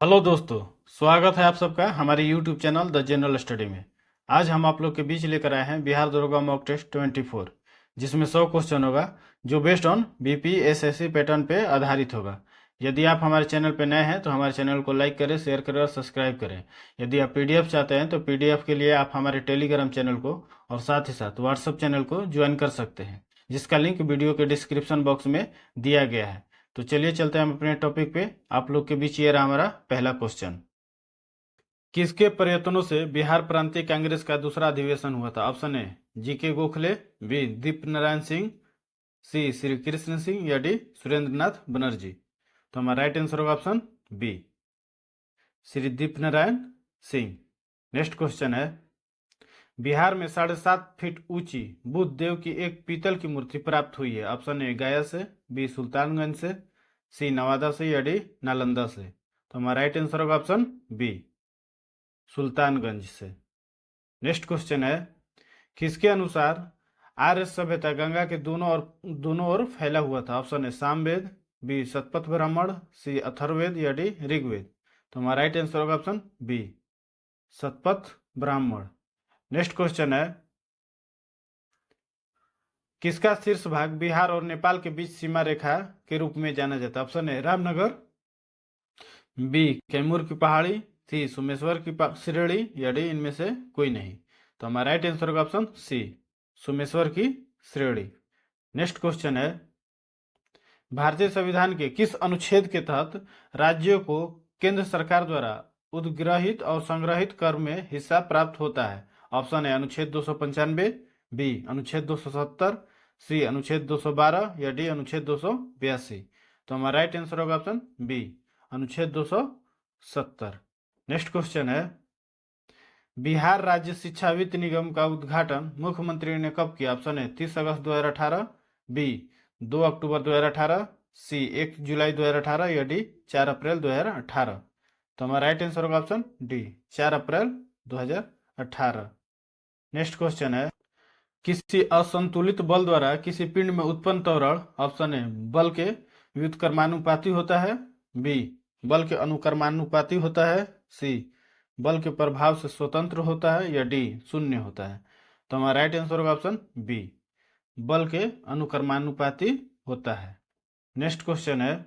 Hello दोस्तों, स्वागत है आप सबका हमारे YouTube channel the general study में। आज हम आप लोग के बीच लेकर आए हैं बिहार दरोगा मॉक टेस्ट 24, जिसमें 100 क्वेश्चन होगा जो बेस्ड ऑन बीपीएसएससी पैटर्न पे आधारित होगा। यदि आप हमारे चैनल पे नए हैं तो हमारे चैनल को लाइक करें, शेयर करें और सब्सक्राइब करें। यदि आप पीडीएफ चाहते हैं तो पीडीएफ के लिए आप हमारे टेलीग्राम चैनल को और साथ ही साथ व्हाट्सएप चैनल को ज्वाइन कर सकते हैं, जिसका लिंक वीडियो के डिस्क्रिप्शन बॉक्स में दिया गया है। तो चलिए चलते हैं हम अपने टॉपिक पे। आप लोग के बीच ये रहा हमारा पहला क्वेश्चन। किसके प्रयत्नों से बिहार प्रांतीय कांग्रेस का दूसरा अधिवेशन हुआ था? Option A GK Gokhale, B Deep Narayan Singh, C Shri Krishna Singh या डी सुरेंद्र नाथ बनर्जी। तो हमारा राइट आंसर होगा option B, Shri Deep Narayan Singh. Next question है, बिहार में 7.5 फीट ऊंची बुद्ध देव की एक पीतल की मूर्ति प्राप्त हुई है। ऑप्शन ए गया से, बी सुल्तानगंज से, सी नवादा से या डी नालंदा से। तो हमारा राइट आंसर होगा ऑप्शन बी, सुल्तानगंज से। नेक्स्ट क्वेश्चन है, किसके अनुसार आर्य सभ्यता गंगा के दोनों ओर फैला हुआ था? Option A Samaveda, B Shatapatha Brahmana, C Atharvaveda या डी ऋग्वेद। तो हमारा राइट आंसर होगा option B, Shatapatha Brahmana. Next question है, किसका शीर्ष भाग बिहार और नेपाल के बीच सीमा रेखा के रूप में जाना जाता है? Option A Ramnagar, B Kaimur की पहाड़ी, सी सोमेश्वर की श्रेणी या डी इनमें से कोई नहीं। तो हमारा राइट आंसर होगा ऑप्शन सी, सोमेश्वर की श्रेणी। नेक्स्ट क्वेश्चन है, भारतीय संविधान के किस अनुच्छेद के तहत राज्यों को केंद्र सरकार द्वारा उद्ग्रहित और संग्रहित कर में हिस्सा प्राप्त होता है? ऑप्शन ए अनुच्छेद 295, बी अनुच्छेद 270, सी अनुच्छेद 212 या डी अनुच्छेद 282। तो हमारा राइट आंसर होगा ऑप्शन बी, अनुच्छेद 270। नेक्स्ट क्वेश्चन है, बिहार राज्य शिक्षा वित्त निगम का उद्घाटन मुख्यमंत्री ने कब किया? ऑप्शन ए 30 अगस्त 2018, बी 2 अक्टूबर 2018, सी 1 जुलाई 2018 या डी 4 अप्रैल 2018। तो हमारा राइट आंसर होगा ऑप्शन डी, 4 अप्रैल 2018। नेक्स्ट क्वेश्चन है, किसी असंतुलित बल द्वारा किसी पिंड में उत्पन्न त्वरण, ऑप्शन ए बल के व्युत्क्रमानुपाती होता है, बी बल के अनुक्रमानुपाती होता है, सी बल के प्रभाव से स्वतंत्र होता है या डी शून्य होता है। तो हमारा राइट आंसर होगा ऑप्शन बी, बल के अनुक्रमानुपाती होता है। नेक्स्ट क्वेश्चन है,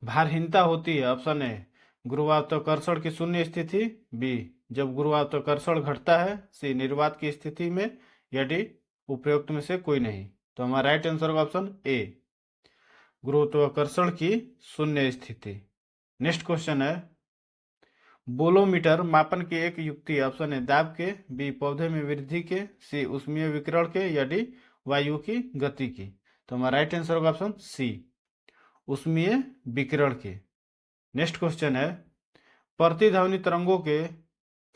भारहीनता होती है? ऑप्शन ए गुरुत्वाकर्षण की शून्य स्थिति, बी जब गुरुत्वाकर्षण घटता है, सी निर्वात की स्थिति में या डी उपयुक्त में से कोई नहीं। तो हमारा राइट आंसर होगा ऑप्शन ए, गुरुत्वाकर्षण की शून्य स्थिति। नेक्स्ट क्वेश्चन है, बोलोमीटर मापन की एक युक्ति है? ऑप्शन ए दाब के, बी पौधे में वृद्धि के, सी उष्मीय विकिरण के या डी वायु की गति की। तो हमारा राइट आंसर होगा ऑप्शन सी, उष्मीय विकिरण के। नेक्स्ट क्वेश्चन है, प्रतिध्वनि तरंगों के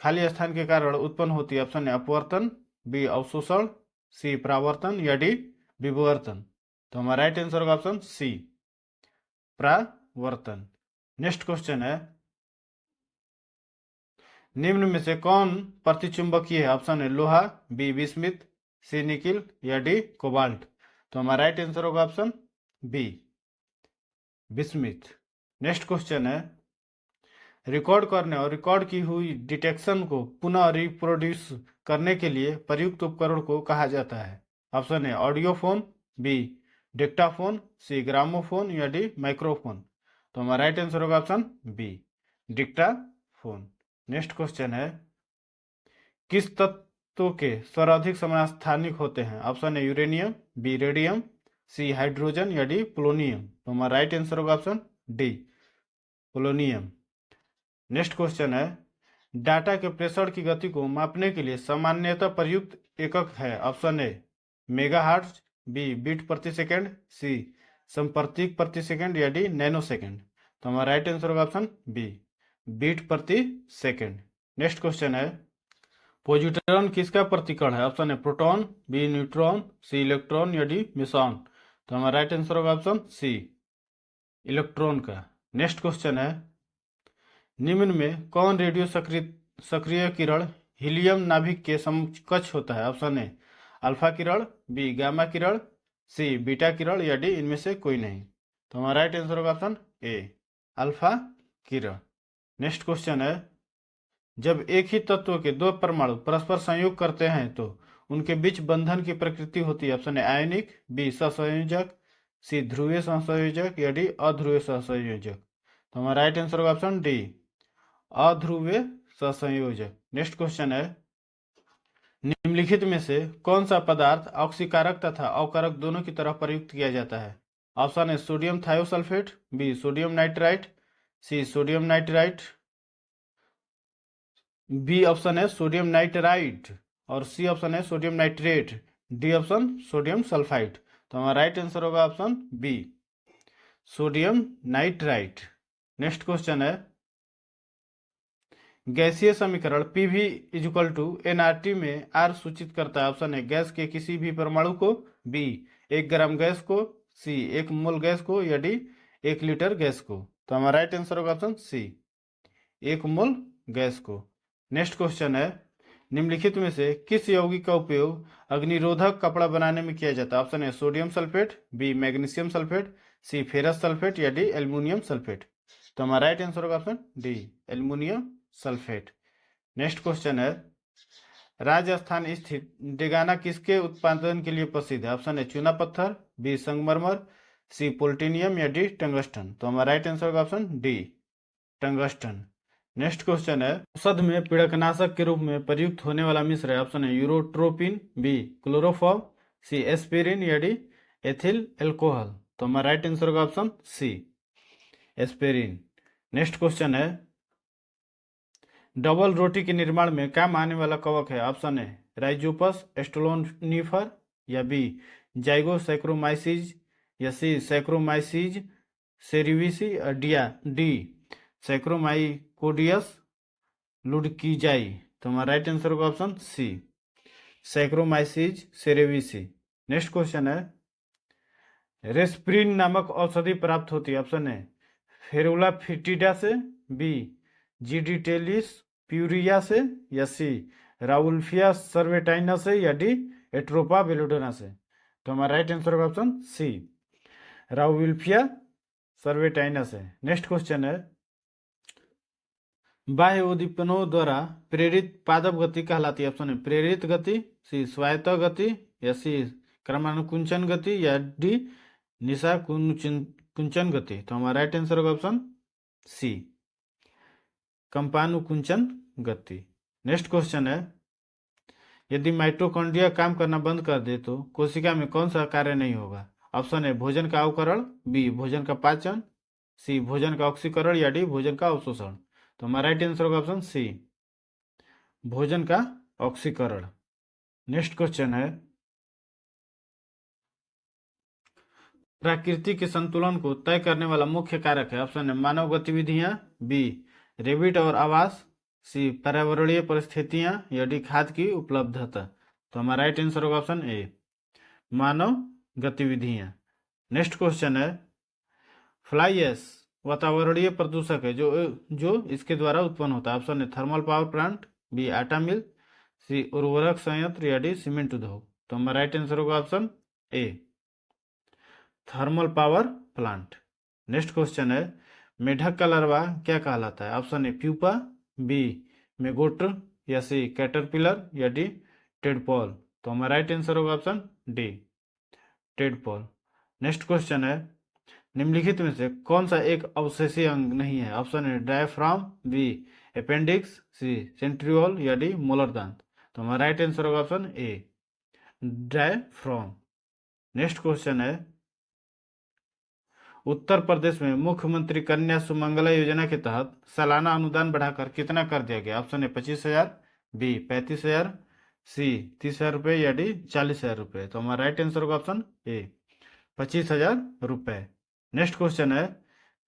खाली स्थान के कारण उत्पन्न होती है? ऑप्शन ए अपवर्तन, बी अवशोषण, सी परावर्तन या डी विवर्तन। तो हमारा राइट आंसर होगा ऑप्शन सी, परावर्तन। नेक्स्ट क्वेश्चन है, निम्न में से कौन प्रतिचुंबकीय है? ऑप्शन है लोहा, बी विस्मित, सी निकिल या डी कोबाल्ट। तो हमारा राइट आंसर होगा ऑप्शन बी, विस्मित। नेक्स्ट क्वेश्चन है, रिकॉर्ड करने और रिकॉर्ड की हुई डिटेक्शन को पुनः रिप्रोड्यूस करने के लिए प्रयुक्त उपकरण को कहा जाता है? ऑप्शन है audiophone, B dictaphone, C gramophone या डी माइक्रोफोन। तो हमारा राइट आंसर होगा option B, dictaphone. Next question है, किस तत्व के सर्वाधिक समस्थानिक होते हैं? ऑप्शन है uranium, B radium, C hydrogen या डी पोलोनियम। तो हमारा राइट आंसर होगा option D, polonium. Next question है, डाटा के प्रेषण की गति को मापने के लिए सामान्यतः प्रयुक्त एकक है? Option A megahertz, B beat प्रति सेकंड, सी संपर्तिक प्रति सेकंड या डी नैनो सेकंड। तो हमारा राइट आंसर होगा ऑप्शन बी, बीट प्रति सेकंड। नेक्स्ट क्वेश्चन है, पॉजिट्रॉन किसका प्रतिकण है? ऑप्शन है proton, B neutron, C electron या डी मेसॉन। तो हमारा राइट आंसर होगा ऑप्शन सी, इलेक्ट्रॉन का। नेक्स्ट क्वेश्चन है, निम्न में कौन रेडियो सक्रिय किरण हीलियम नाभिक के समकक्ष होता है? ऑप्शन ए अल्फा किरण, बी गामा किरण, सी बीटा किरण या डी इनमें से कोई नहीं। तो हमारा राइट आंसर होगा ऑप्शन ए, अल्फा किरण। नेक्स्ट क्वेश्चन है, जब एक ही तत्व के दो परमाणु परस्पर संयोग करते हैं तो उनके बीच बंधन की प्रकृति होती है। ऑप्शन है आयनिक, बी सहसंयोजक, सी ध्रुवीय सहसंयोजक या डी अध्रुवीय सहसंयोजक। तो हमारा राइट आंसर होगा ऑप्शन डी अध्रुवीय सहसंयोजक। नेक्स्ट क्वेश्चन है, निम्नलिखित में से कौन सा पदार्थ ऑक्सीकारक तथा अवकारक दोनों की तरह प्रयुक्त किया जाता है। ऑप्शन है sodium thiosulphate, B sodium nitrite, C sodium nitrite, B option है सोडियम नाइट्राइट और सी ऑप्शन है sodium nitrate, D option sodium sulphide. तो हमारा राइट आंसर होगा option B sodium nitrite. Next question है, गैसीय समीकरण पीवी इक्वल टू एनआरटी में आर सूचित करता है। ऑप्शन है गैस के किसी भी परमाणु को, बी 1 ग्राम गैस को, सी 1 मोल गैस को या डी 1 लीटर गैस को। तो हमारा राइट आंसर होगा ऑप्शन सी 1 मोल गैस को। नेक्स्ट क्वेश्चन है, निम्नलिखित में से किस यौगिक का उपयोग अग्निरोधक कपड़ा बनाने में किया जाता है। ऑप्शन है sodium sulphate, B magnesium sulphate, C ferrous sulphate या डी एल्यूमिनियम सल्फेट। तो हमारा राइट आंसर होगा option D aluminium sulphate. Next question है, राजस्थान स्थित डेगाना किसके उत्पादन के लिए प्रसिद्ध है। ऑप्शन है चूना पत्थर, बी संगमरमर, सी प्लूटोनियम या डी टंगस्टन। तो हमारा राइट आंसर होगा option D tungsten. Next question है, औषध में पीड़कनाशक के रूप में प्रयुक्त होने वाला मिश्र है। ऑप्शन है urotropine, B chloroform, C aspirin या डी एथिल एल्कोहल। तो हमारा राइट आंसर होगा option C aspirin. Next question है, डबल रोटी के निर्माण में काम आने वाला कवक है। ऑप्शन है राइजोपस एस्टोलोनिफर या बी जाइगोसैक्रोमाइसिस या सी सैक्रोमाइसिस सेरिविसी डी सैक्रोमाइकोडियस लुडकीजाई। तो हमारा राइट आंसर होगा option C Saccharomyces cerevisiae. Next question है, रेस्प्रिन नामक औषधि प्राप्त होती है। ऑप्शन है फेरुला फिटिडा से, बी जीडिटेलिस प्यूरिया से या सी राउल्फिया सर्वेटाइना से या डी एट्रोपा बेलोडोना से। तो हमारा राइट आंसर होगा ऑप्शन सी राउल्फिया सर्वेटाइना से। नेक्स्ट क्वेश्चन है, बाह्य उद्दीपनों द्वारा प्रेरित पादप गति कहलाती है। ऑप्शन है प्रेरित गति, सी स्वायत्त गति या सी क्रमानुकुंचन गति या डी निशा कुंचन गति। तो हमारा राइट आंसर होगा ऑप्शन सी कंपानुकुंचन गति। नेक्स्ट क्वेश्चन है, यदि माइटोकॉन्ड्रिया काम करना बंद कर दे तो कोशिका में कौन सा कार्य नहीं होगा। ऑप्शन है भोजन का अवकरण, बी भोजन का पाचन, सी भोजन का ऑक्सीकरण या डी भोजन का अवशोषण। तो हमारा राइट आंसर होगा ऑप्शन सी भोजन का ऑक्सीकरण। नेक्स्ट क्वेश्चन है, प्रकृति के संतुलन को तय करने वाला मुख्य कारक है। ऑप्शन है मानव गतिविधियां, बी रेबिट और आवास, सी पर्यावरणीय परिस्थितियां या डी खाद की उपलब्धता। तो हमारा राइट आंसर होगा ऑप्शन ए मानव गतिविधियां। नेक्स्ट क्वेश्चन है, फ्लाई एश वातावरणीय प्रदूषक है जो इसके द्वारा उत्पन्न होता है। ऑप्शन है थर्मल पावर प्लांट, बी आटा मिल, सी उर्वरक संयंत्र या डी सीमेंट उद्योग। तो हमारा राइट आंसर होगा ऑप्शन ए thermal power plant. Next question है, मेढक का लार्वा क्या कहलाता है। ऑप्शन ए प्यूपा, बी मेगोट्र या सी कैटरपिलर या डी टेडपॉल। तो हमारा राइट आंसर होगा ऑप्शन डी टेडपॉल। नेक्स्ट क्वेश्चन है, निम्नलिखित में से कौन सा एक अवशेषीय अंग नहीं है। ऑप्शन है डायफ्राम, बी अपेंडिक्स, सी सेंट्रियोल या डी मोलर दांत। तो हमारा राइट आंसर होगा ऑप्शन ए डायफ्राम। नेक्स्ट क्वेश्चन है, उत्तर प्रदेश में मुख्यमंत्री कन्या सुमंगला योजना के तहत सालाना अनुदान बढ़ाकर कितना कर दिया गया। ऑप्शन है 25,000, बी 35,000, सी 30,000 रुपये या डी 40,000 रुपये। तो हमारा राइट आंसर होगा ऑप्शन ए 25,000 रुपये। नेक्स्ट क्वेश्चन है,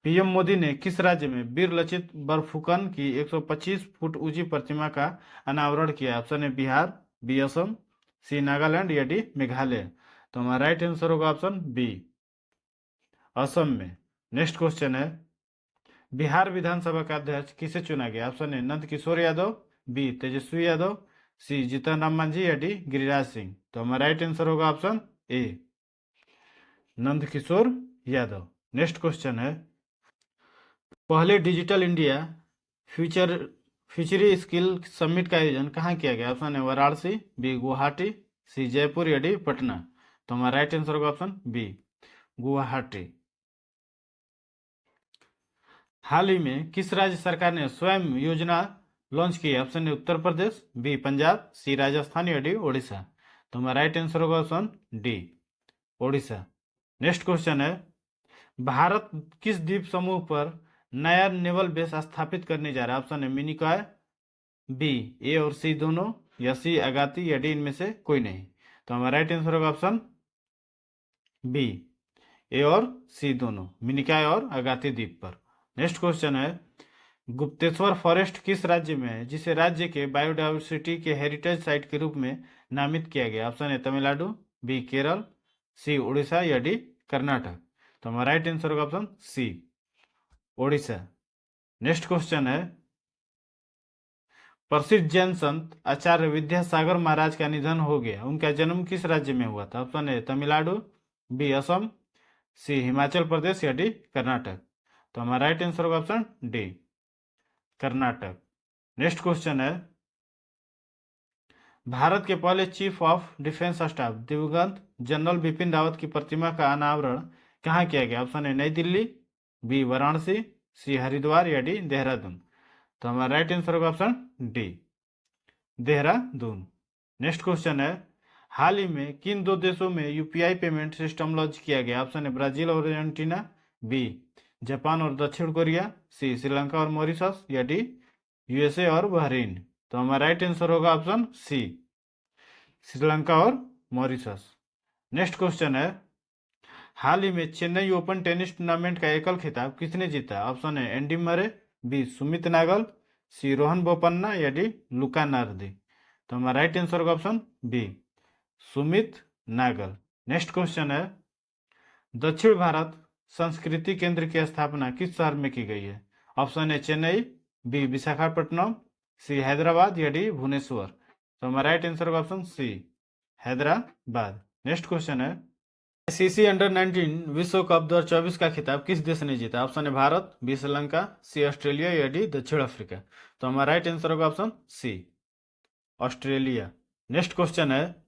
पीएम मोदी ने किस राज्य में वीर लचित बरफुकन की 125 फुट ऊंची प्रतिमा का अनावरण किया। ऑप्शन है बिहार, बी असम, सी नागालैंड या डी मेघालय। तो हमारा राइट आंसर होगा ऑप्शन बी असम में। नेक्स्ट क्वेश्चन है, बिहार विधानसभा का अध्यक्ष किसे चुना गया। ऑप्शन है नंद किशोर यादव, बी तेजस्वी यादव, सी जीतन राम मांझी या डी गिरिराज सिंह। तो हमारा राइट आंसर होगा option A Nand Kishore Yadav. Next question है, पहले digital India future future skill summit का आयोजन कहाँ किया गया? ऑप्शन है वाराणसी, बी गुवाहाटी, सी जयपुर या डी पटना। तो हमारा राइट आंसर होगा ऑप्शन बी गुवाहाटी। हाल ही में किस राज्य सरकार ने स्वयं योजना लॉन्च की है? ऑप्शन है उत्तर प्रदेश, बी पंजाब, सी राजस्थान या डी ओडिशा। तो हमारा राइट आंसर होगा option D Odisha. Next question है, भारत किस द्वीप समूह पर नया नेवल बेस स्थापित करने जा रहा है? ऑप्शन है मिनिकॉय, बी ए और सी दोनों, या सी अगाती या डी इनमें से कोई नहीं। तो हमारा राइट आंसर होगा ऑप्शन बी ए और सी दोनों, मिनिकॉय और अगाती द्वीप पर। नेक्स्ट क्वेश्चन है, गुप्तेश्वर फॉरेस्ट किस राज्य में है जिसे राज्य के बायोडायवर्सिटी के हेरिटेज साइट के रूप में नामित किया गया? ऑप्शन है तमिलनाडु, बी केरल, सी उड़ीसा या डी कर्नाटक। तो हमारा राइट आंसर होगा ऑप्शन सी ओडिशा। नेक्स्ट क्वेश्चन है, प्रसिद्ध जैन संत आचार्य विद्यासागर महाराज का निधन हो गया, उनका जन्म किस राज्य में हुआ था? ऑप्शन है तमिलनाडु, बी असम, सी हिमाचल प्रदेश या डी कर्नाटक। तो हमारा राइट आंसर होगा option D Karnataka. Next question है, भारत के पहले चीफ ऑफ डिफेंस स्टाफ दिवंगत जनरल बिपिन रावत की प्रतिमा का अनावरण कहाँ किया गया? ऑप्शन है नई दिल्ली, बी वाराणसी, सी हरिद्वार या डी देहरादून। तो हमारा राइट आंसर होगा option D Dehradun. Next question है, हाल ही में किन दो देशों में यूपीआई पेमेंट सिस्टम लॉन्च किया गया? ऑप्शन है ब्राजील और अर्जेंटीना, बी जापान और दक्षिण कोरिया, सी श्रीलंका और मॉरिशस या डी यूएसए और बहरीन। तो हमारा राइट आंसर होगा ऑप्शन सी श्रीलंका और मॉरिशस। नेक्स्ट क्वेश्चन है, हाल ही में चेन्नई ओपन टेनिस टूर्नामेंट का एकल खिताब किसने जीता? ऑप्शन है Andy Murray, B Sumit Nagal, C Rohan Bopanna या डी लुका नार्दी। तो हमारा राइट आंसर होगा option B Sumit Nagal. Next question है, दक्षिण भारत संस्कृति केंद्र की स्थापना किस शहर में की गई है? ऑप्शन है चेन्नई, बी विशाखापट्टनम, सी हैदराबाद या डी भुवनेश्वर। तो हमारा राइट आंसर होगा option C Hyderabad. Next question है, आईसीसी अंडर 19 विश्व कप 2024 का खिताब किस देश ने जीता? ऑप्शन है भारत, बी श्रीलंका, सी ऑस्ट्रेलिया या डी दक्षिण अफ्रीका। तो हमारा राइट आंसर होगा ऑप्शन सी ऑस्ट्रेलिया। नेक्स्ट क्वेश्चन है,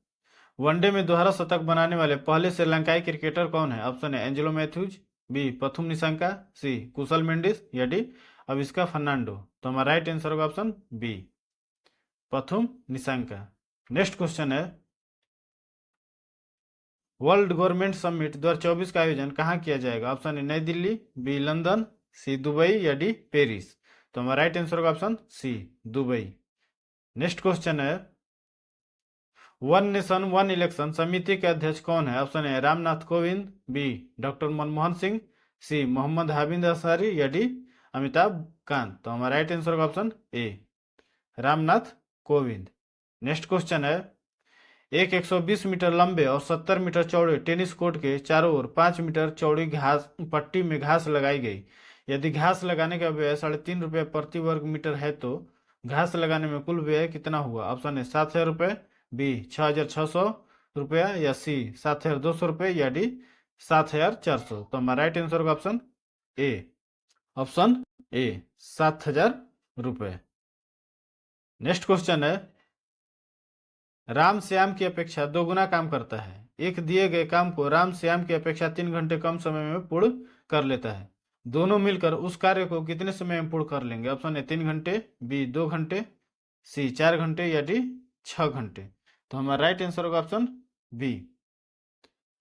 वनडे में दोहरा शतक बनाने वाले पहले श्रीलंकाई क्रिकेटर कौन है? ऑप्शन है एंजेलो मैथ्यूज, बी पथुम निशंका, सी कुशल मेंडिस या डी अविस्का फर्नांडो। तो हमारा राइट आंसर होगा option B Pathum Nissanka. Next question है, वर्ल्ड गवर्नमेंट समिट 2024 का आयोजन कहाँ किया जाएगा? ऑप्शन है Nai Delhi, B London, C Dubai या डी पेरिस। तो हमारा राइट आंसर होगा option C Dubai. Next question है, वन नेशन वन इलेक्शन समिति के अध्यक्ष कौन है? ऑप्शन है रामनाथ कोविंद, बी डॉक्टर मनमोहन सिंह, सी मोहम्मद हामिद अंसारी या डी अमिताभ कांत। तो हमारा राइट आंसर होगा ऑप्शन ए रामनाथ कोविंद। नेक्स्ट क्वेश्चन है, एक 120 मीटर लंबे और 70 मीटर चौड़े टेनिस कोर्ट के चारों ओर 5 मीटर चौड़ी घास पट्टी में घास लगाई गई। यदि घास लगाने का व्यय 3.5 रुपये प्रति वर्ग मीटर है तो घास लगाने में कुल व्यय कितना हुआ? ऑप्शन है 7,000 रुपये, बी 6,600 रुपया या सी 7,200 रुपये या डी 7,400। तो हमारा राइट आंसर होगा ऑप्शन ए 7,000 रुपये। नेक्स्ट क्वेश्चन है, राम श्याम की अपेक्षा 2 गुना काम करता है, एक दिए गए काम को राम श्याम की अपेक्षा 3 घंटे कम समय में पूर्ण कर लेता है, दोनों मिलकर उस कार्य को कितने समय में पूर्ण कर लेंगे? ऑप्शन है 3 घंटे, बी 2 घंटे, सी 4 घंटे या डी 6 घंटे। तो हमारा राइट आंसर होगा ऑप्शन बी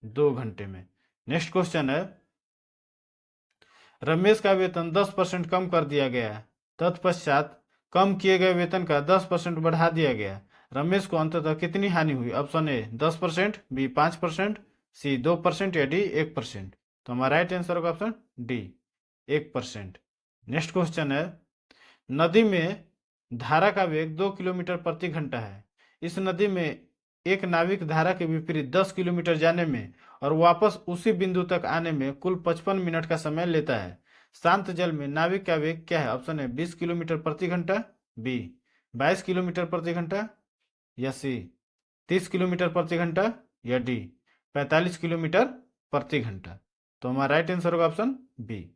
2 घंटे में। नेक्स्ट क्वेश्चन है, रमेश का वेतन 10% कम कर दिया गया है, तत्पश्चात कम किए गए वेतन का 10% बढ़ा दिया गया, रमेश को अंततः कितनी हानि हुई? ऑप्शन ए 10%, बी 5%, सी 2% या डी 1%। तो हमारा राइट आंसर होगा ऑप्शन डी 1%। नेक्स्ट क्वेश्चन है, नदी में धारा का वेग 2 किलोमीटर प्रति घंटा है, इस नदी में एक नाविक धारा के विपरीत 10 किलोमीटर जाने में और वापस उसी बिंदु तक आने में कुल 55 मिनट का समय लेता है, शांत जल में नाविक का वेग क्या है? ऑप्शन है 20 किलोमीटर प्रति घंटा, बी 22 किलोमीटर प्रति घंटा या सी 30 किलोमीटर प्रति घंटा या डी 45 किलोमीटर प्रति घंटा। तो हमारा राइट आंसर होगा ऑप्शन बी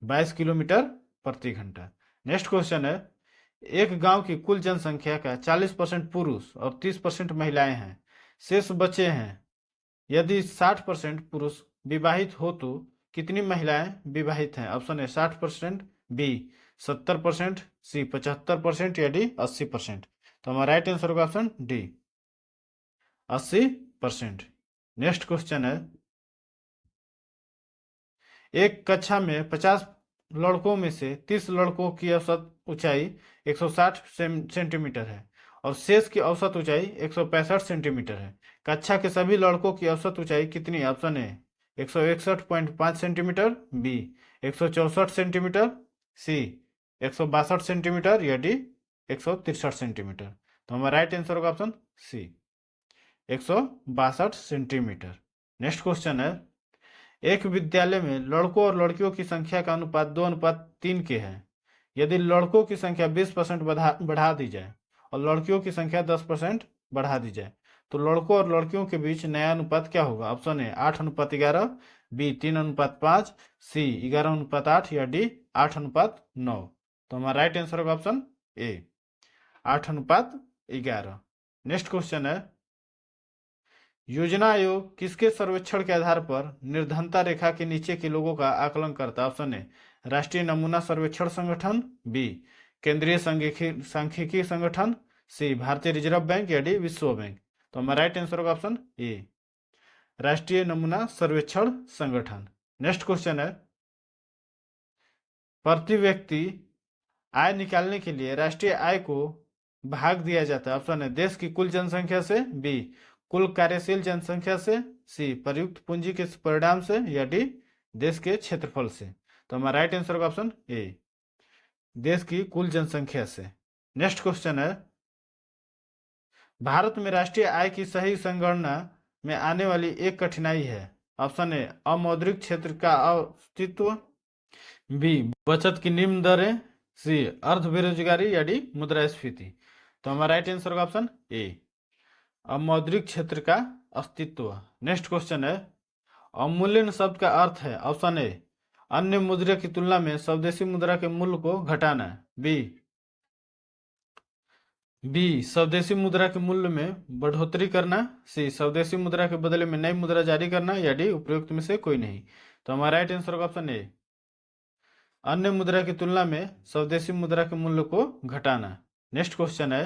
22 किलोमीटर प्रति घंटा। नेक्स्ट क्वेश्चन है, एक गांव की कुल जनसंख्या का 40% पुरुष और 30% महिलाएं हैं, शेष बचे हैं। यदि 60% पुरुष विवाहित हो तो कितनी महिलाएं विवाहित हैं? ऑप्शन है 60%, बी 70%, सी 75% या डी 80%। तो हमारा राइट आंसर होगा ऑप्शन डी 80%। नेक्स्ट क्वेश्चन है, एक कक्षा में 50 लड़कों में से 30 लड़कों की औसत ऊंचाई 160 सेंटीमीटर है और शेष की औसत ऊंचाई 165 सेंटीमीटर है। कक्षा के सभी लड़कों की औसत ऊंचाई कितनी है? ऑप्शन है 161.5 centimetre, B 164 centimetre, C 162 centimetre या डी 163 सेंटीमीटर। तो हमारा राइट आंसर होगा option C 162 centimetre. Next question है, एक विद्यालय में लड़कों और लड़कियों की संख्या का अनुपात 2:3 के है। यदि लड़कों की संख्या 20% बढ़ा दी जाए और लड़कियों की संख्या 10% बढ़ा दी जाए तो लड़कों और लड़कियों के बीच नया अनुपात क्या होगा? ऑप्शन है 8:11, बी 3:5, सी 11:8 या डी 8:9। तो हमारा राइट आंसर होगा ऑप्शन ए 8:11। नेक्स्ट क्वेश्चन है, योजना आयोग किसके सर्वेक्षण के आधार पर निर्धनता रेखा के नीचे के लोगों का आकलन करता है? ऑप्शन है राष्ट्रीय नमूना सर्वेक्षण संगठन, बी केंद्रीय सांख्यिकी संगठन, सी भारतीय रिजर्व बैंक या डी विश्व बैंक। तो हमारा राइट आंसर होगा ऑप्शन ए राष्ट्रीय नमूना सर्वेक्षण संगठन। नेक्स्ट क्वेश्चन है, प्रति व्यक्ति आय निकालने के लिए राष्ट्रीय आय को भाग दिया जाता है। ऑप्शन है देश की कुल जनसंख्या से, बी कुल कार्यशील जनसंख्या से, सी प्रयुक्त पूंजी के परिणाम से या डी देश के क्षेत्रफल से। तो हमारा राइट आंसर होगा ऑप्शन ए देश की कुल जनसंख्या से। नेक्स्ट क्वेश्चन है, भारत में राष्ट्रीय आय की सही संगणना में आने वाली एक कठिनाई है। ऑप्शन ए अमौद्रिक क्षेत्र का अस्तित्व, बी बचत की निम्न दरें, सी अर्ध बेरोजगारी या डी मुद्रास्फीति। तो हमारा राइट आंसर होगा ऑप्शन ए अमौद्रिक क्षेत्र का अस्तित्व। नेक्स्ट क्वेश्चन है, अवमूल्यन शब्द का अर्थ है। ऑप्शन ए अन्य मुद्रा की तुलना में स्वदेशी मुद्रा के मूल्य को घटाना, बी स्वदेशी मुद्रा के मूल्य में बढ़ोतरी करना, सी स्वदेशी मुद्रा के बदले में नई मुद्रा जारी करना या डी उपयुक्त में से कोई नहीं। तो हमारा राइट आंसर होगा ऑप्शन ए अन्य मुद्रा की तुलना में स्वदेशी मुद्रा के मूल्य को घटाना। नेक्स्ट क्वेश्चन है,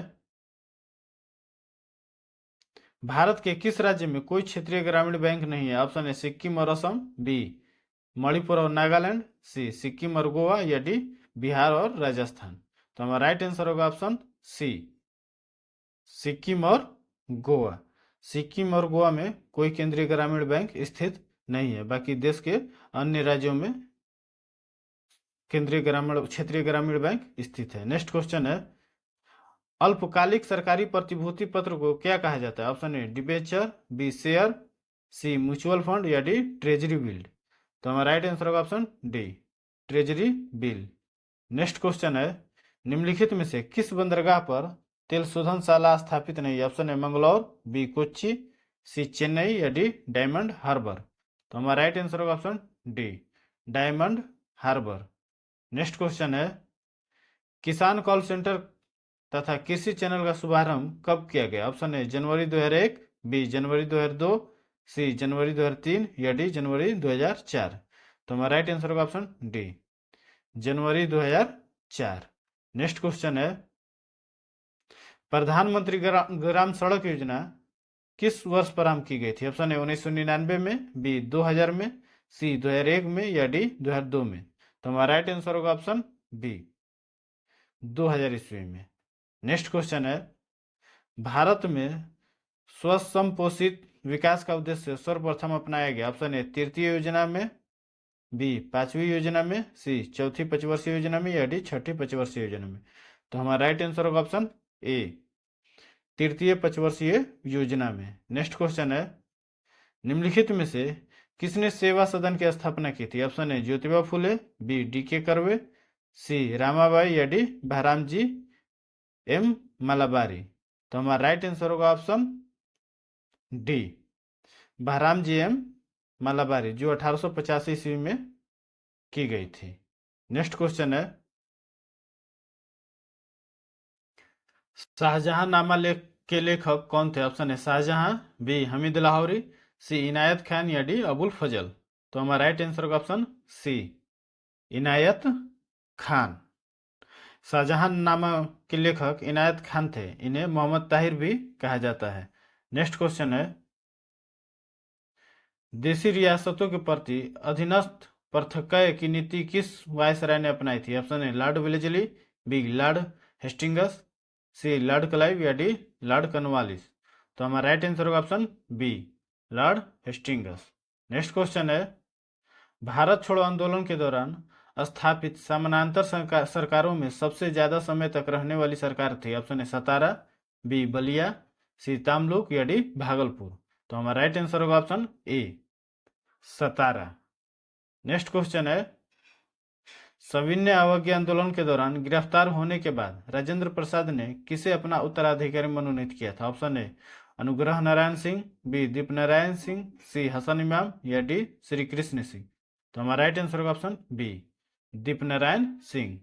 भारत के किस राज्य में कोई क्षेत्रीय ग्रामीण बैंक नहीं है? ऑप्शन है सिक्किम और असम, बी मणिपुर और नागालैंड, सी सिक्किम और गोवा या डी बिहार और राजस्थान। तो हमारा राइट आंसर होगा ऑप्शन सी सिक्किम और गोवा। सिक्किम और गोवा में कोई केंद्रीय ग्रामीण बैंक स्थित नहीं है, बाकी देश के अन्य राज्यों में केंद्रीय ग्रामीण क्षेत्रीय ग्रामीण बैंक स्थित है। नेक्स्ट क्वेश्चन है, अल्पकालिक सरकारी प्रतिभूति पत्र को क्या कहा जाता है? Option A debenture, B share, C mutual fund या डी ट्रेजरी बिल। तो हमारा राइट आंसर होगा option D treasury bill. Next question है, निम्नलिखित में से किस बंदरगाह पर तेल शोधनशाला स्थापित नहीं है? ऑप्शन है मंगलौर, बी कोच्चि, सी चेन्नई या डी डायमंड हार्बर। तो हमारा राइट आंसर होगा option D Diamond Harbour. Next question है, किसान कॉल सेंटर तथा कृषि चैनल का शुभारंभ कब किया गया? ऑप्शन है जनवरी 2001, बी जनवरी 2002, सी जनवरी 2003 या डी जनवरी 2004। तो हमारा राइट आंसर होगा ऑप्शन डी जनवरी 2004। नेक्स्ट क्वेश्चन है, प्रधानमंत्री ग्राम सड़क योजना किस वर्ष प्रारंभ की गई थी? ऑप्शन है 1999 में, बी 2000 में, सी 2001 में या डी 2002 में। तो हमारा राइट आंसर होगा ऑप्शन बी 2000 ईस्वी में। नेक्स्ट क्वेश्चन है, भारत में स्वसंपोषित विकास का उद्देश्य सर्वप्रथम अपनाया गया। ऑप्शन है तृतीय योजना में, बी पांचवी योजना में, सी चौथी पंचवर्षीय योजना में या डी छठी पंचवर्षीय योजना में। तो हमारा राइट आंसर होगा ऑप्शन ए तृतीय पंचवर्षीय योजना में। नेक्स्ट क्वेश्चन है, निम्नलिखित में से किसने सेवा सदन की स्थापना की थी? ऑप्शन है Jyotiba Phule, B DK. Curve, सी रामाबाई या डी भारामजी एम मलाबारी। तो हमारा राइट आंसर होगा ऑप्शन डी भारामजी एम मलाबारी, जो 1885 ईस्वी में की गई थी। नेक्स्ट क्वेश्चन है, शाहजहां नामा के लेखक कौन थे? ऑप्शन है शाहजहां, बी हमीद लाहौरी, सी इनायत खान या डी अबुल फजल। तो हमारा राइट आंसर होगा ऑप्शन सी, इनायत खान। शाहजहां नामा के लेखक इनायत खान थे। इन्हें मोहम्मद ताहिर भी कहा जाता है। नेक्स्ट क्वेश्चन है, देशी रियासतों के प्रति अधीनस्थ पृथक्कय की नीति किस वायसराय ने अपनाई थी? ऑप्शन है Lord Wellesley, B Lord Hastings, C Lord Clive या डी लॉर्ड कॉर्नवालिस। तो हमारा राइट आंसर होगा option B, Lord Hastings. Next question है, भारत छोड़ो आंदोलन के दौरान स्थापित समानांतर सरकारों में सबसे ज्यादा समय तक रहने वाली सरकार थी? ऑप्शन है सतारा, बी बलिया, सी तामलुक या डी भागलपुर। तो हमारा राइट आंसर होगा ऑप्शन ए, सतारा। नेक्स्ट क्वेश्चन है, सविनय अवज्ञा आंदोलन के दौरान गिरफ्तार होने के बाद राजेंद्र प्रसाद ने किसे अपना उत्तराधिकारी मनोनीत किया था? ऑप्शन है अनुग्रह नारायण सिंह, बी दीप नारायण सिंह, सी हसन इमाम या डी श्री कृष्ण सिंह। तो हमारा राइट आंसर होगा ऑप्शन बी, दीप नारायण सिंह।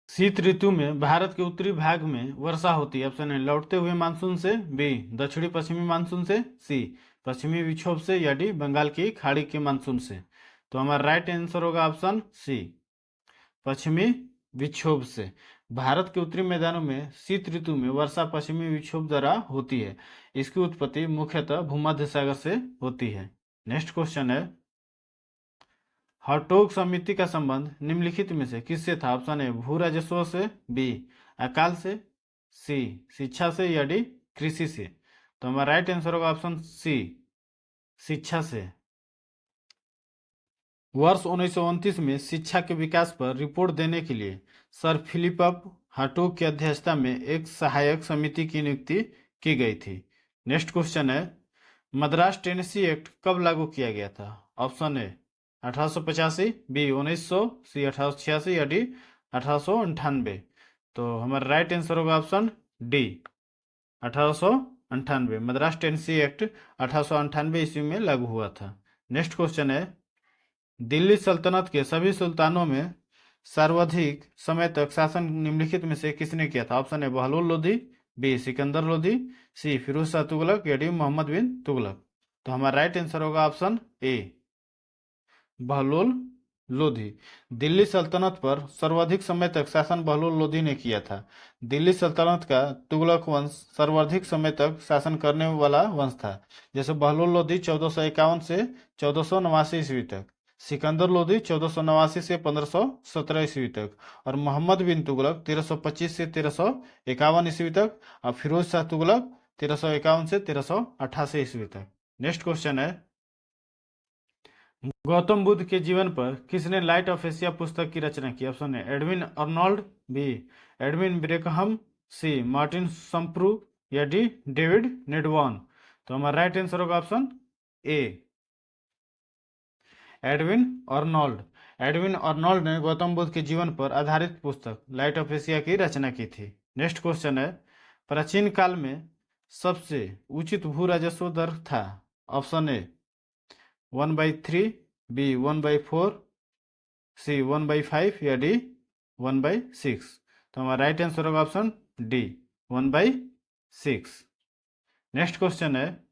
शीत ऋतु में भारत के उत्तरी भाग में वर्षा होती है? ऑप्शन है लौटते हुए मानसून से, बी दक्षिणी पश्चिमी मानसून से, सी पश्चिमी विक्षोभ से या डी बंगाल की खाड़ी के मानसून से। तो हमारा राइट आंसर होगा ऑप्शन सी, पश्चिमी विक्षोभ से। भारत के उत्तरी मैदानों में शीत ऋतु में वर्षा पश्चिमी विक्षोभ द्वारा होती है। इसकी उत्पत्ति मुख्यतः भूमध्य सागर से होती है। नेक्स्ट क्वेश्चन है, हर्टोग समिति का संबंध निम्नलिखित में से किससे था? ऑप्शन है भू राजस्व से, बी अकाल से, सी शिक्षा से या डी कृषि से। तो हमारा राइट आंसर होगा ऑप्शन सी, शिक्षा से। वर्ष 1929 में शिक्षा के विकास पर रिपोर्ट देने के लिए सर फिलिप हार्टोग की अध्यक्षता में एक सहायक समिति की नियुक्ति की गई थी। नेक्स्ट क्वेश्चन है, मद्रास टेनेसी एक्ट कब लागू किया गया था? ऑप्शन है 1885, बी 1900, सी 1886 या डी 1898। तो हमारा राइट आंसर होगा option D, 1898। Madras Tennessee act 1898 ईस्वी में लागू हुआ था। नेक्स्ट क्वेश्चन है, दिल्ली सल्तनत के सभी सुल्तानों में सर्वाधिक समय तक शासन निम्नलिखित में से किसने किया था? ऑप्शन है बहलोल लोधी, बी सिकंदर लोधी, सी फिरोज शाह तुगलक या डी मोहम्मद बिन तुगलक। तो हमारा राइट आंसर होगा ऑप्शन ए, बहलोल लोधी। दिल्ली सल्तनत पर सर्वाधिक समय तक शासन बहलोल लोधी ने किया था। दिल्ली सल्तनत का तुगलक वंश सर्वाधिक समय तक शासन करने वाला वंश था। जैसे बहलोल लोधी 1451 से 1489 ईस्वी तक, सिकंदर लोधी 1489 से 1517 ईस्वी तक, और मोहम्मद बिन तुगलक 1325 से 1351 ईस्वी तक, और फिरोज शाह तुगलक 1351 से 1388 ईस्वी तक। नेक्स्ट क्वेश्चन है, गौतम बुद्ध के जीवन पर किसने लाइट ऑफ एशिया पुस्तक की रचना की? ऑप्शन है एडविन अर्नोल्ड, बी एडविन ब्रेकहम, सी मार्टिन संप्रू या डी डेविड नेडवान। तो हमारा राइट आंसर होगा ऑप्शन ए, एडविन अर्नोल्ड। एडविन अर्नोल्ड ने गौतम बुद्ध के जीवन पर आधारित पुस्तक लाइट ऑफ एशिया की रचना की थी। नेक्स्ट क्वेश्चन है, प्राचीन काल में सबसे उचित भू राजस्व दर था? ऑप्शन ए 1/3, बी 1/4, सी 1/5 या डी 1/6। तो हमारा राइट आंसर होगा ऑप्शन डी, 1/6। नेक्स्ट क्वेश्चन है,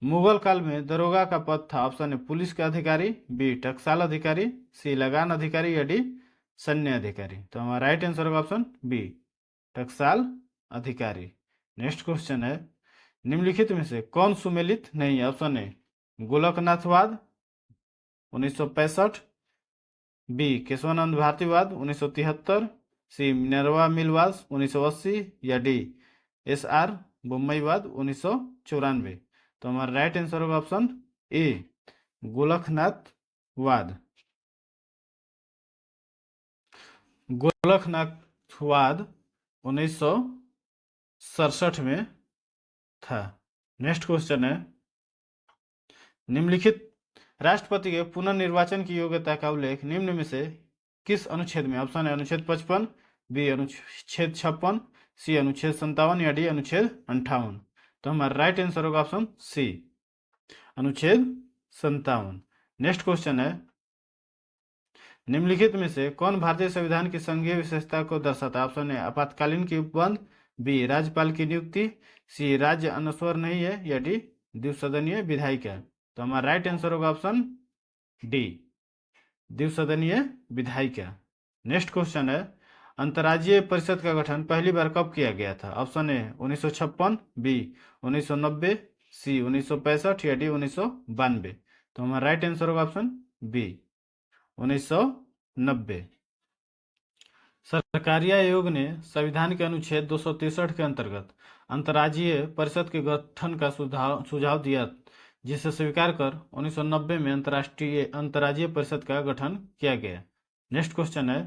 मुगल काल में दरोगा का पद था? ऑप्शन है पुलिस के अधिकारी, बी टकसाल अधिकारी, सी लगान अधिकारी या डी सैन्य अधिकारी। तो हमारा राइट आंसर होगा ऑप्शन बी, टकसाल अधिकारी। नेक्स्ट क्वेश्चन है, निम्नलिखित में से कौन सुमेलित नहीं है? ऑप्शन है गोलकनाथवाद 1965, बी केशवानंद भारतीवाद 1973, सी मिनर्वा मिलवाद 1980 या डी SR बोम्मईवाद 1994। तो हमारा राइट आंसर होगा ऑप्शन ए, गोलकनाथवाद। गोलकनाथवाद 1967 में था। नेक्स्ट क्वेश्चन है, निम्नलिखित राष्ट्रपति के पुनर्निर्वाचन की योग्यता का उल्लेख निम्न में से किस अनुच्छेद में? ऑप्शन है अनुच्छेद 55, बी अनुच्छेद 56, सी अनुच्छेद 57 या डी अनुच्छेद 58। तो हमारा राइट आंसर होगा ऑप्शन सी, अनुच्छेद 57। नेक्स्ट क्वेश्चन है, निम्नलिखित में से कौन भारतीय संविधान की संघीय विशेषता को दर्शाता है? ऑप्शन ए आपातकालीन की उपबंध, बी राज्यपाल की नियुक्ति, सी राज्य अनस्वर नहीं है, या डी द्विसदनीय विधायिका। तो हमारा राइट आंसर होगा ऑप्शन डी द्विसदनीय विधायिका। नेक्स्ट क्वेश्चन है, अंतर्राज्यीय परिषद का गठन पहली बार कब किया गया था? ऑप्शन ए 1956, बी 1990, सी 1965, या डी 1992। तो हमारा राइट आंसर होगा ऑप्शन बी 1990। सरकारी आयोग ने संविधान के अनुच्छेद 263 के अंतर्गत अंतर्राज्यीय परिषद के गठन का सुझाव दिया, जिसे स्वीकार कर 1990 में अंतर्राज्यीय परिषद का गठन किया गया। नेक्स्ट क्वेश्चन है,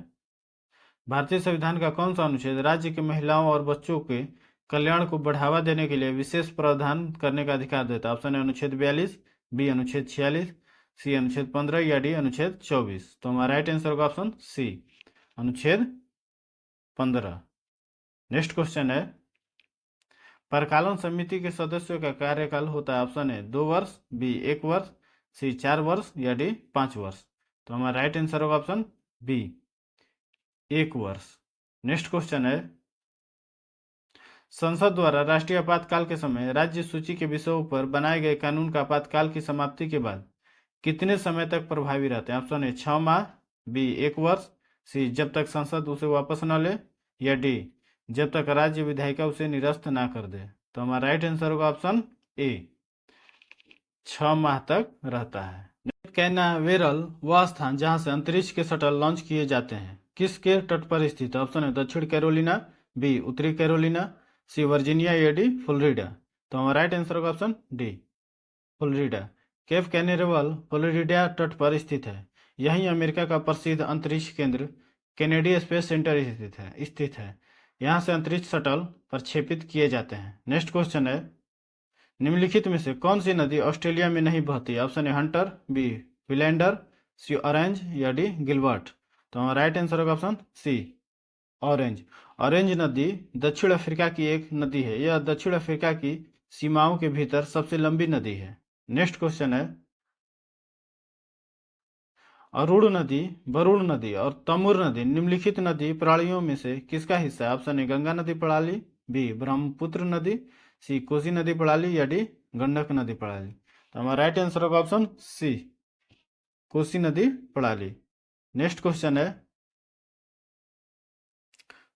भारतीय संविधान का कौन सा अनुच्छेद राज्य के महिलाओं और बच्चों के कल्याण को बढ़ावा देने के लिए विशेष प्रावधान करने का अधिकार देता है? ऑप्शन है अनुच्छेद 42, बी अनुच्छेद 46, सी अनुच्छेद 15, या डी अनुच्छेद 24। तो हमारा राइट आंसर होगा ऑप्शन सी अनुच्छेद 15। नेक्स्ट क्वेश्चन है, परिचालन समिति के सदस्यों का कार्यकाल होता है? ऑप्शन है 2 वर्ष, बी 1 वर्ष, सी 4 वर्ष, या डी 5 वर्ष। तो हमारा राइट आंसर होगा ऑप्शन बी 1 वर्ष। नेक्स्ट क्वेश्चन है, संसद द्वारा राष्ट्रीय आपातकाल के समय राज्य सूची के विषयों पर बनाए गए कानून का आपातकाल की समाप्ति के बाद कितने समय तक प्रभावी रहते हैं? ऑप्शन ए 6 माह, बी 1 वर्ष, सी जब तक संसद उसे वापस न ले, या डी जब तक राज्य विधायिका उसे निरस्त ना कर दे। तो हमारा राइट आंसर होगा ऑप्शन ए 6 माह तक रहता है। कैनावेरल वह स्थान जहां से अंतरिक्ष के शटल लॉन्च किए जाते हैं किसके तट पर स्थित है? ऑप्शन है दक्षिण कैरोलिना, बी उत्तरी कैरोलिना, सी वर्जीनिया, या डी फ्लोरिडा। तो हमारा राइट आंसर होगा option D Florida. Cape Canaveral Florida तट पर स्थित है। यहीं अमेरिका का प्रसिद्ध अंतरिक्ष केंद्र कैनेडी स्पेस सेंटर स्थित है। यहाँ से अंतरिक्ष शटल प्रक्षेपित किए जाते हैं। नेक्स्ट क्वेश्चन है, निम्नलिखित में से कौन सी नदी ऑस्ट्रेलिया में नहीं बहती? Option A Hunter, B Wilander, C Orange, या डी गिलबर्ट। तो हमारा राइट आंसर होगा ऑप्शन सी ऑरेंज। ऑरेंज नदी दक्षिण अफ्रीका की एक नदी है। यह दक्षिण अफ्रीका की सीमाओं के भीतर सबसे लंबी नदी है। नेक्स्ट क्वेश्चन है, अरुण नदी, वरुण नदी और तमूर नदी निम्नलिखित नदी प्रणालियों में से किसका हिस्सा है? ऑप्शन ए गंगा नदी प्रणाली, बी ब्रह्मपुत्र नदी, सी कोसी नदी प्रणाली, या डी गंडक नदी प्रणाली। तो हमारा राइट आंसर होगा ऑप्शन सी कोसी नदी प्रणाली। नेक्स्ट क्वेश्चन है,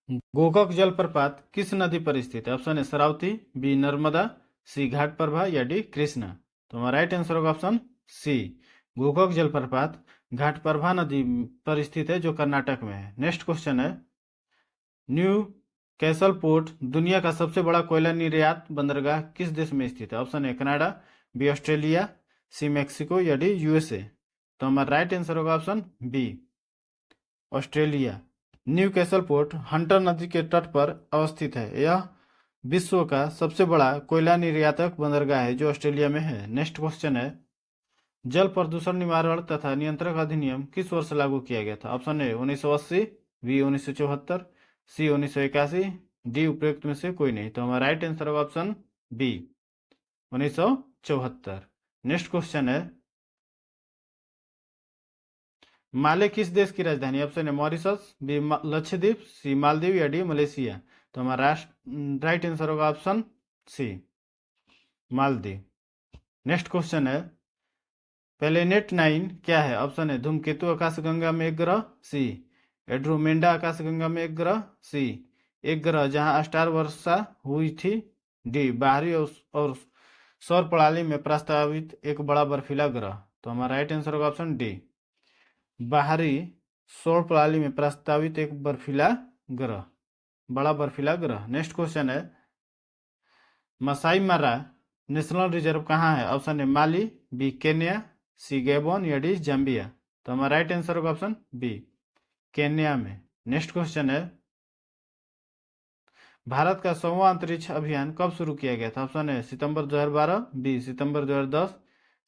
गोकाक जलप्रपात किस नदी पर स्थित है? Option A Sharavati, B Narmada, C Ghataprabha, या डी कृष्णा। तो हमारा राइट आंसर होगा ऑप्शन सी गोकाक जलप्रपात घाटप्रभा नदी पर स्थित है, जो कर्नाटक में है। नेक्स्ट क्वेश्चन है, न्यू कैसल पोर्ट दुनिया का सबसे बड़ा कोयला निर्यात बंदरगाह किस देश में स्थित है? Option A Canada, B Australia, C Mexico, या डी यूएसए। तो हमारा राइट आंसर होगा option B Australia. Newcastle port Hunter नदी के तट पर अवस्थित है। यह विश्व का सबसे बड़ा कोयला निर्यातक बंदरगाह है, जो ऑस्ट्रेलिया में है। नेक्स्ट क्वेश्चन है, जल प्रदूषण निवारण तथा नियंत्रण अधिनियम किस वर्ष लागू किया गया था? Option A 1980, B 1974, C 1981, D उपयुक्त में से कोई नहीं। तो हमारा राइट आंसर होगा ऑप्शन बी 1974। नेक्स्ट क्वेश्चन है, माले किस देश की राजधानी? Option A Mauritius, B Lakshadweep, C Maldives, या डी मलेशिया। तो हमारा राइट आंसर होगा option C Maldives. Next question है, प्लेनेट 9 क्या है? ऑप्शन है धूमकेतु आकाशगंगा में एक ग्रह, सी एड्रोमेंडा आकाशगंगा में एक ग्रह, सी एक ग्रह जहां स्टार वर्षा हुई थी, डी बाहरी और सौर प्रणाली में प्रस्तावित एक बड़ा बर्फीला ग्रह। तो हमारा राइट आंसर होगा ऑप्शन डी बाहरी सौर प्रणाली में प्रस्तावित एक बर्फीला ग्रह, बड़ा बर्फीला ग्रह। नेक्स्ट क्वेश्चन है, मसाई मारा नेशनल रिजर्व कहाँ है? Option A Mali, B Kenya, C Gabon, या डी जाम्बिया। तो हमारा राइट आंसर होगा ऑप्शन बी केन्या में। नेक्स्ट क्वेश्चन है, भारत का 100वां अंतरिक्ष अभियान कब शुरू किया गया था? ऑप्शन ए सितंबर 2012, बी सितंबर 2010,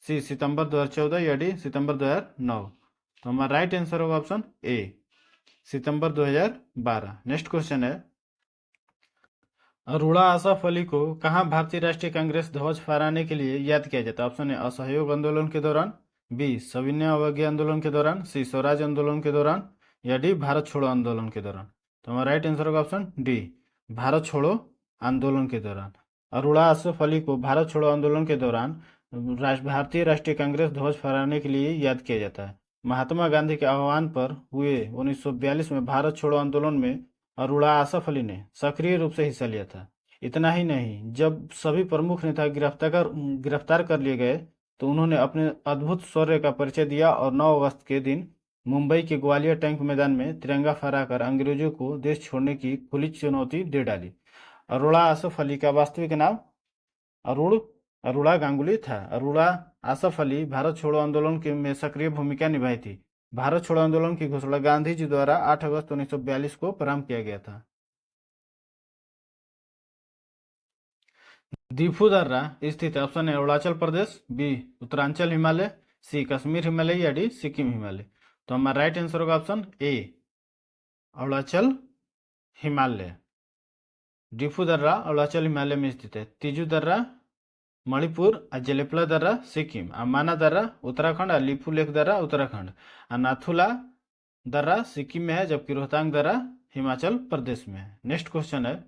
सी सितंबर 2014, या डी सितंबर 2009। तो हमारा राइट आंसर होगा ऑप्शन ए सितंबर 2012। नेक्स्ट क्वेश्चन है, अरोड़ा आसफ अली को कहाँ भारतीय राष्ट्रीय कांग्रेस ध्वज फहराने के लिए याद किया जाता है? ऑप्शन ए असहयोग आंदोलन के दौरान, बी सविनय अवज्ञा आंदोलन के दौरान, सी स्वराज आंदोलन के दौरान, या डी भारत छोड़ो आंदोलन के दौरान। तो हमारा राइट आंसर होगा ऑप्शन डी, भारत छोड़ो आंदोलन के दौरान। अरुणा आसफ अली को भारत छोड़ो आंदोलन के दौरान भारतीय राष्ट्रीय कांग्रेस ध्वज फहराने के लिए याद किया जाता है। महात्मा गांधी के आह्वान पर हुए 1942 में भारत छोड़ो आंदोलन में अरुणा आसफ अली ने सक्रिय रूप से हिस्सा लिया था। इतना ही नहीं, जब सभी प्रमुख नेता गिरफ्तार कर लिए गए तो उन्होंने अपने अद्भुत शौर्य का परिचय दिया और 9 अगस्त के दिन मुंबई के ग्वालियर टैंक मैदान में तिरंगा फहराकर अंग्रेजों को देश छोड़ने की खुली चुनौती दे डाली। अरुणा आसफ अली का वास्तविक नाम अरुणा गांगुली था। अरुणा आसफ अली भारत छोड़ो आंदोलन में सक्रिय भूमिका निभाई थी। भारत छोड़ो आंदोलन की घोषणा गांधी जी द्वारा 8 अगस्त 1942 को प्रारंभ किया गया था। दीफू दर्रा स्थित है। ऑप्शन है अरुणाचल प्रदेश, बी उत्तरांचल हिमालय, सी कश्मीर हिमालय, या डी सिक्किम हिमालय। तो हमारा राइट आंसर होगा ऑप्शन ए, अरुणाचल हिमालय। दीफू दर्रा अरुणाचल हिमालय में स्थित है। तिजू दर्रा मणिपुर, जेलेपला दर्रा सिक्किम, माना दर्रा उत्तराखंड, लिपू लेक दर्रा उत्तराखंड, नाथुला दर्रा सिक्किम में है, जबकि रोहतांग दर्रा हिमाचल प्रदेश में है। नेक्स्ट क्वेश्चन है,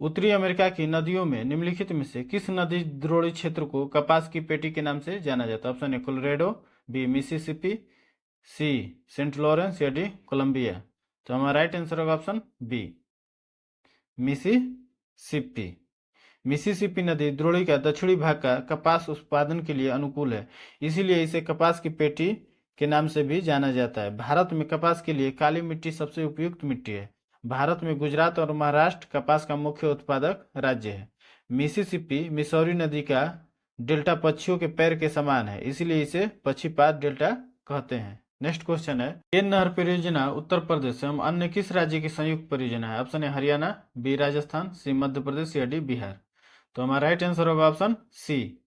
उत्तरी अमेरिका की नदियों में निम्नलिखित में से किस नदी द्रोणी क्षेत्र को कपास की पेटी के नाम से जाना जाता है? ऑप्शन है कोलोराडो, बी मिसिसिपी, सी सेंट लॉरेंस, या डी कोलंबिया। तो हमारा राइट आंसर होगा ऑप्शन बी, मिसिसिपी। मिसिसिपी नदी द्रोणी का दक्षिणी भाग का कपास उत्पादन के लिए अनुकूल है, इसीलिए इसे कपास की पेटी के नाम से भी जाना जाता है। भारत में कपास के लिए काली मिट्टी सबसे उपयुक्त मिट्टी है। भारत में गुजरात और महाराष्ट्र कपास का मुख्य उत्पादक राज्य है। मिसिसिपी मिसौरी नदी का डेल्टा पक्षियों के पैर के समान है, इसीलिए इसे पक्षीपात डेल्टा कहते हैं। नेक्स्ट क्वेश्चन है, केन नहर परियोजना उत्तर प्रदेश एवं अन्य किस राज्य की संयुक्त परियोजना है? ऑप्शन है हरियाणा, बी राजस्थान, सी मध्य प्रदेश, या डी बिहार। तो हमारा राइट आंसर होगा ऑप्शन सी,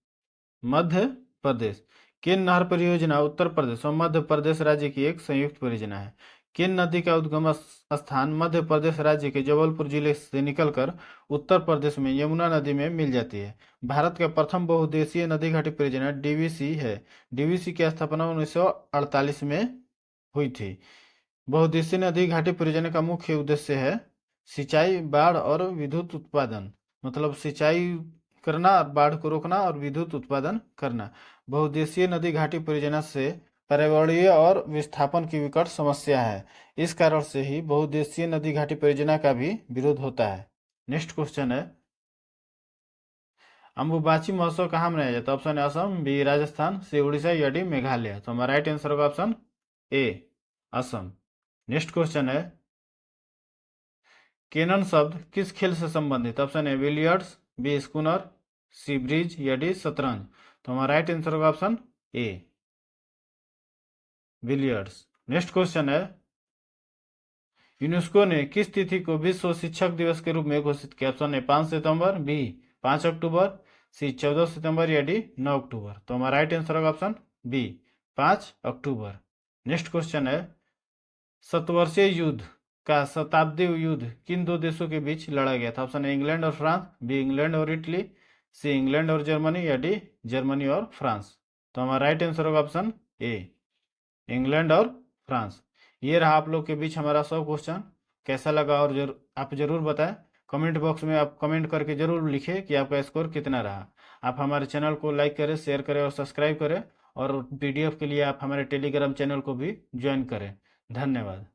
मध्य प्रदेश। केन नहर परियोजना उत्तर प्रदेश और मध्य प्रदेश राज्य की एक संयुक्त परियोजना है। केन नदी का उद्गम स्थान मध्य प्रदेश राज्य के जबलपुर जिले से निकलकर उत्तर प्रदेश में यमुना नदी में मिल जाती है। भारत का प्रथम बहुउद्देशीय नदी घाटी परियोजना डीवीसी है। डीवीसी की स्थापना 1948 में हुई थी। बहुउद्देशीय नदी घाटी परियोजना का मुख्य उद्देश्य है सिंचाई, बाढ़ और विद्युत उत्पादन, मतलब सिंचाई करना, बाढ़ को रोकना और विद्युत उत्पादन करना। बहुउद्देशीय नदी घाटी परियोजना से पर्यावरणीय और विस्थापन की विकट समस्या है, इस कारण से ही बहुउद्देशीय नदी घाटी परियोजना का भी विरोध होता है। नेक्स्ट क्वेश्चन है, अम्बुबाची महोत्सव कहाँ मनाया जाता है? ऑप्शन है असम, बी राजस्थान, सी उड़ीसा, या डी मेघालय। तो हमारा राइट आंसर होगा ऑप्शन ए, असम। नेक्स्ट क्वेश्चन है, केनन शब्द किस खेल से संबंधित? ऑप्शन है बिलियर्ड्स, बी स्कूनर, सी ब्रिज, या डी शतरंज। तो हमारा राइट आंसर होगा ऑप्शन ए, बिलियर्ड्स। नेक्स्ट क्वेश्चन है, यूनेस्को ने किस तिथि को विश्व शिक्षक दिवस के रूप में घोषित किया? ऑप्शन है 5 सितंबर, बी 5 अक्टूबर, सी 14 सितंबर, या डी 9 अक्टूबर। तो हमारा राइट आंसर होगा ऑप्शन बी, 5 अक्टूबर। नेक्स्ट क्वेश्चन है, शतवर्षीय युद्ध का शताब्दी युद्ध किन दो देशों के बीच लड़ा गया था? ऑप्शन है इंग्लैंड और फ्रांस, बी इंग्लैंड और इटली, सी इंग्लैंड और जर्मनी, या डी जर्मनी और फ्रांस। तो हमारा राइट आंसर होगा ऑप्शन ए, इंग्लैंड और फ्रांस। ये रहा आप लोग के बीच हमारा 100 क्वेश्चन। कैसा लगा और आप जरूर बताएं। कमेंट बॉक्स में आप कमेंट करके जरूर लिखें कि आपका स्कोर कितना रहा। आप हमारे चैनल को लाइक करें, शेयर करें और सब्सक्राइब करें, और पीडीएफ के लिए आप हमारे टेलीग्राम चैनल को भी ज्वाइन करें। धन्यवाद।